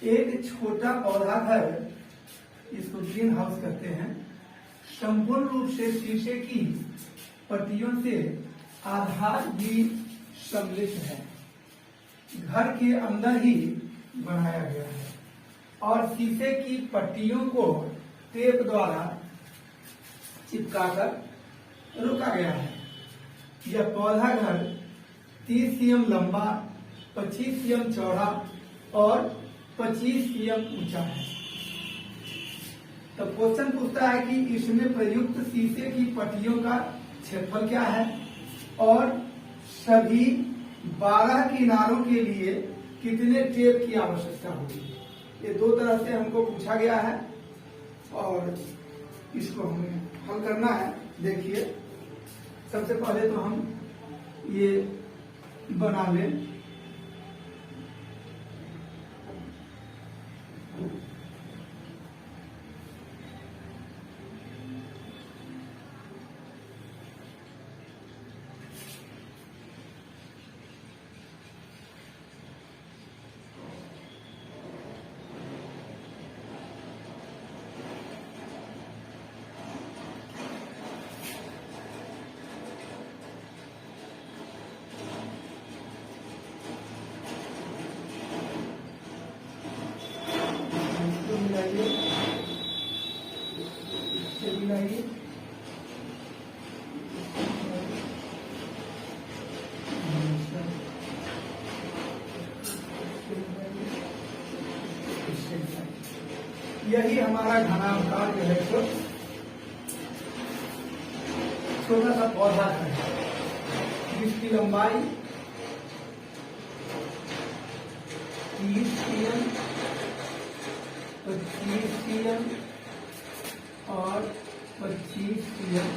एक छोटा पौधा घर, इसको ग्रीन हाउस कहते हैं, संपूर्ण रूप से शीशे की पट्टियों से आधार भी सम्मिलित है, घर के अंदर ही बनाया गया है और शीशे की पट्टियों को टेप द्वारा चिपकाकर रोका गया है। यह पौधा घर 30 सीएम लंबा, 25 सीएम चौड़ा और 25 सीएम ऊंचा है। तो क्वेश्चन पूछता है कि इसमें प्रयुक्त शीशे की पट्टियों का क्षेत्रफल क्या है और सभी 12 किनारों के लिए कितने टेप की आवश्यकता होगी। ये दो तरह से हमको पूछा गया है और इसको हमें हल करना है। देखिए, सबसे पहले तो हम ये बना लें। यही हमारा घनाकार जो है तो छोटा सा पौधा है जिसकी लंबाई 30 सीएम, 25 सीएम और 25 सीएम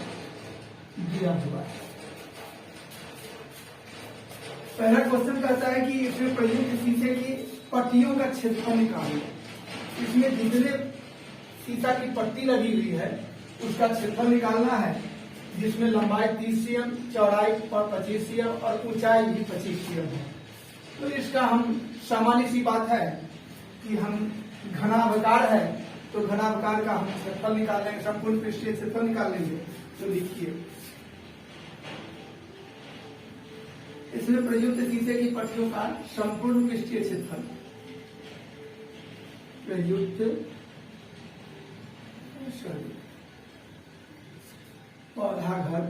दिया हुआ है। पहला क्वेश्चन कहता है कि इसमें प्रयुक्त शीशे की पट्टियों का क्षेत्रफल निकालिए। इसमें जितने शीशा की पट्टी लगी हुई है उसका क्षेत्रफल निकालना है, जिसमें लंबाई 30 सीएम, चौड़ाई 25 सीएम और ऊंचाई भी 25 सीएम है। तो इसका हम सामान्य सी बात है कि हम घनाभाकार है तो घनाभाकार का हम क्षेत्रफल निकाल लेंगे, संपूर्ण पृष्ठीय क्षेत्रफल निकाल लेंगे। तो लिखिए, इसमें प्रयुक्त शीशे की पट्टियों का संपूर्ण पृष्ठीय क्षेत्रफल, प्रयुक्त पौधा घर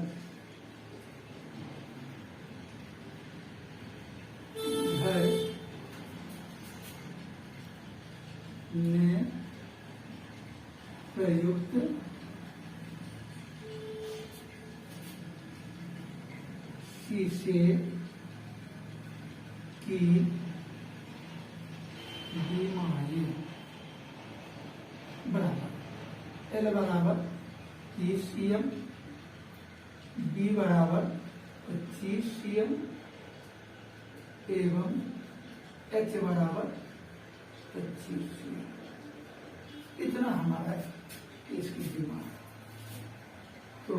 में प्रयुक्त शीशे की बीमारी बराबर L बराबर 30 सीएम, B बराबर 25 सीएम एवं H बराबर 25 सीएम। इतना हमारा इसकी डिमांड। तो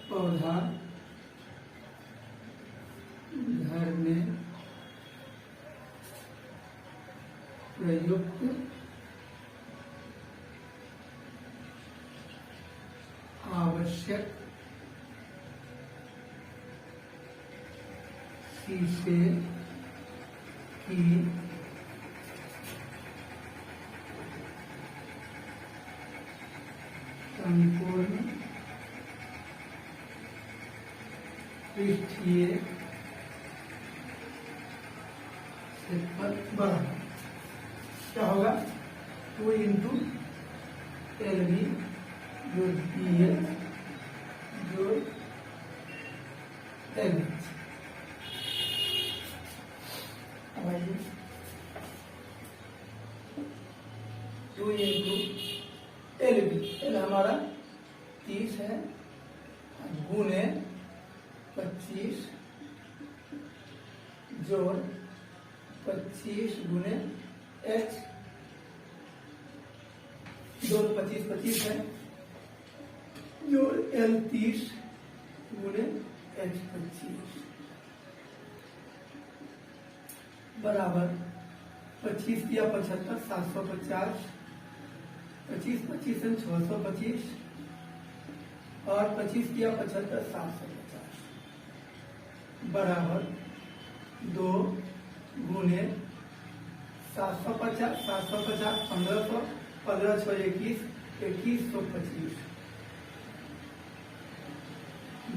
पौधा घर में प्रयुक्त आवश्यक शीशे की संपूर्ण पृष्ठीय क्षेत्रफल बराबर क्या होगा 2 इंटू LB जो BH जो LH। अब आइए 2 इंटू LB, L हमारा 30 है गुने 25 जोड़ 25 गुने H, 2 25 25 है जोड़ L 30 गुने H 25। बराबर 25 या 75 750, 25 25 625 और 25 या 75 750 बराबर 2 गुने 750 750 1500 15 6 21 2125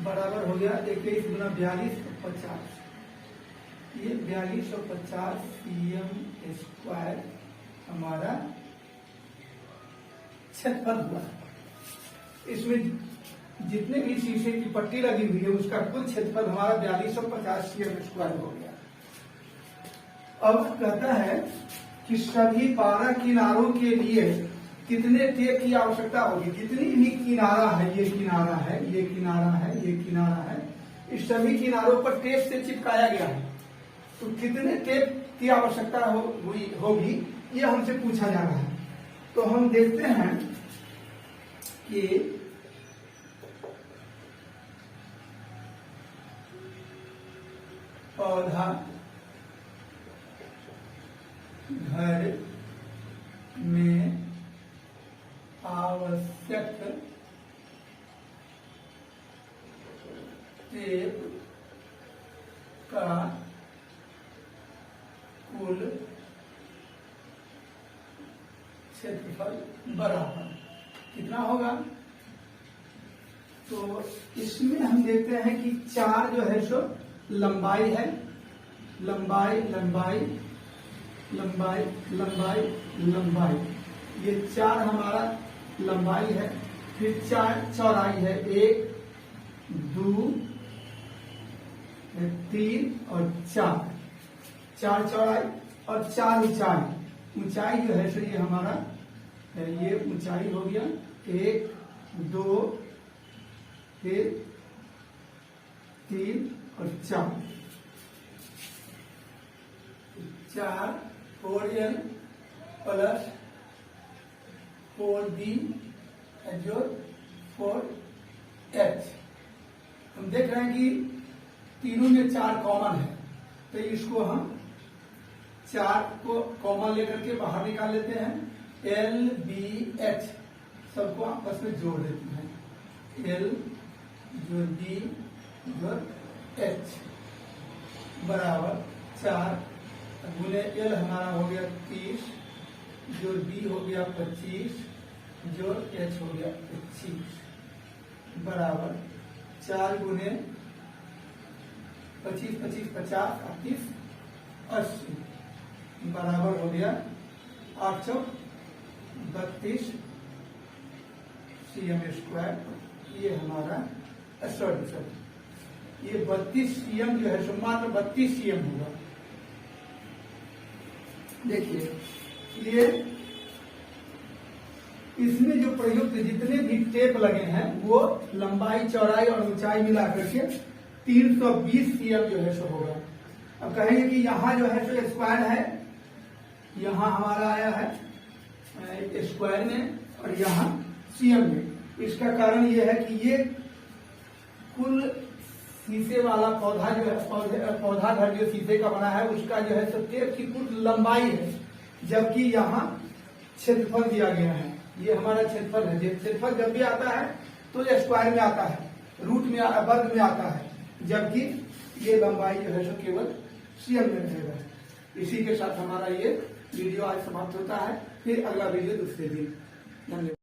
बराबर हो गया 21 गुना 4250। ये 4250 सीएम स्क्वायर हमारा क्षेत्रफल हुआ। इसमें जितने भी शीशे की पट्टी लगी हुई है उसका कुल क्षेत्रफल हमारा 4250 सीएम स्क्वायर हो गया। अब कहता है कि सभी 12 किनारों के लिए कितने टेप की आवश्यकता होगी। जितनी भी किनारा है, ये किनारा है, ये किनारा है, ये किनारा है, इस सभी किनारों पर टेप से चिपकाया गया है। तो कितने टेप की आवश्यकता होगी ये हमसे पूछा जा रहा है। तो हम देखते हैं कि पौधा घर में आवश्यक टेप का कुल क्षेत्रफल बराबर कितना होगा। तो इसमें हम देखते हैं कि 4 जो है सो लंबाई है, लंबाई लंबाई लंबाई लंबाई लंबाई, ये 4 हमारा लंबाई है। फिर 4 चौड़ाई है, 1 2 3 और 4 चौड़ाई और 4 ऊंचाई। ऊंचाई जो है सो ये हमारा ये ऊंचाई हो गया 1 2 फिर 3 और 4 4L प्लस 4B जो 4H। हम देख रहे हैं कि तीनों में 4 कॉमन है, तो इसको हम 4 को कॉमन लेकर के बाहर निकाल लेते हैं। LBH सबको आपस में जोड़ देते हैं, L जो B जो H बराबर 4 गुने L हमारा हो गया 30 जो B हो गया 25 जो H हो गया 25 बराबर 4 गुने 25 25 50 38 80 बराबर हो गया 832 सीएम स्क्वायर। ये हमारा ये 32 सीएम जो है सो मात्र 32 सीएम होगा। देखिए ये इसमें जो प्रयुक्त जितने भी टेप लगे हैं वो लंबाई चौड़ाई और ऊंचाई मिला करके 320 सीएम जो है सो होगा। अब कहेंगे कि यहाँ जो है सो स्क्वायर है, यहाँ हमारा आया है स्क्वायर में और यहाँ सीएम में। इसका कारण ये है कि ये कुल शीशे वाला पौधा जो है पौधा घर जो शीशे का बना है उसका जो है सो टेप की कुल लंबाई है, जबकि यहाँ क्षेत्रफल दिया गया है। ये हमारा क्षेत्रफल है। क्षेत्रफल जब भी आता है तो ये स्क्वायर में आता है, रूट में वर्ग में आता है, जबकि ये लंबाई जो है सो केवल सीएम में रहेगा। इसी के साथ हमारा ये वीडियो आज समाप्त होता है। फिर अगला वीडियो दूसरे दिन। धन्यवाद।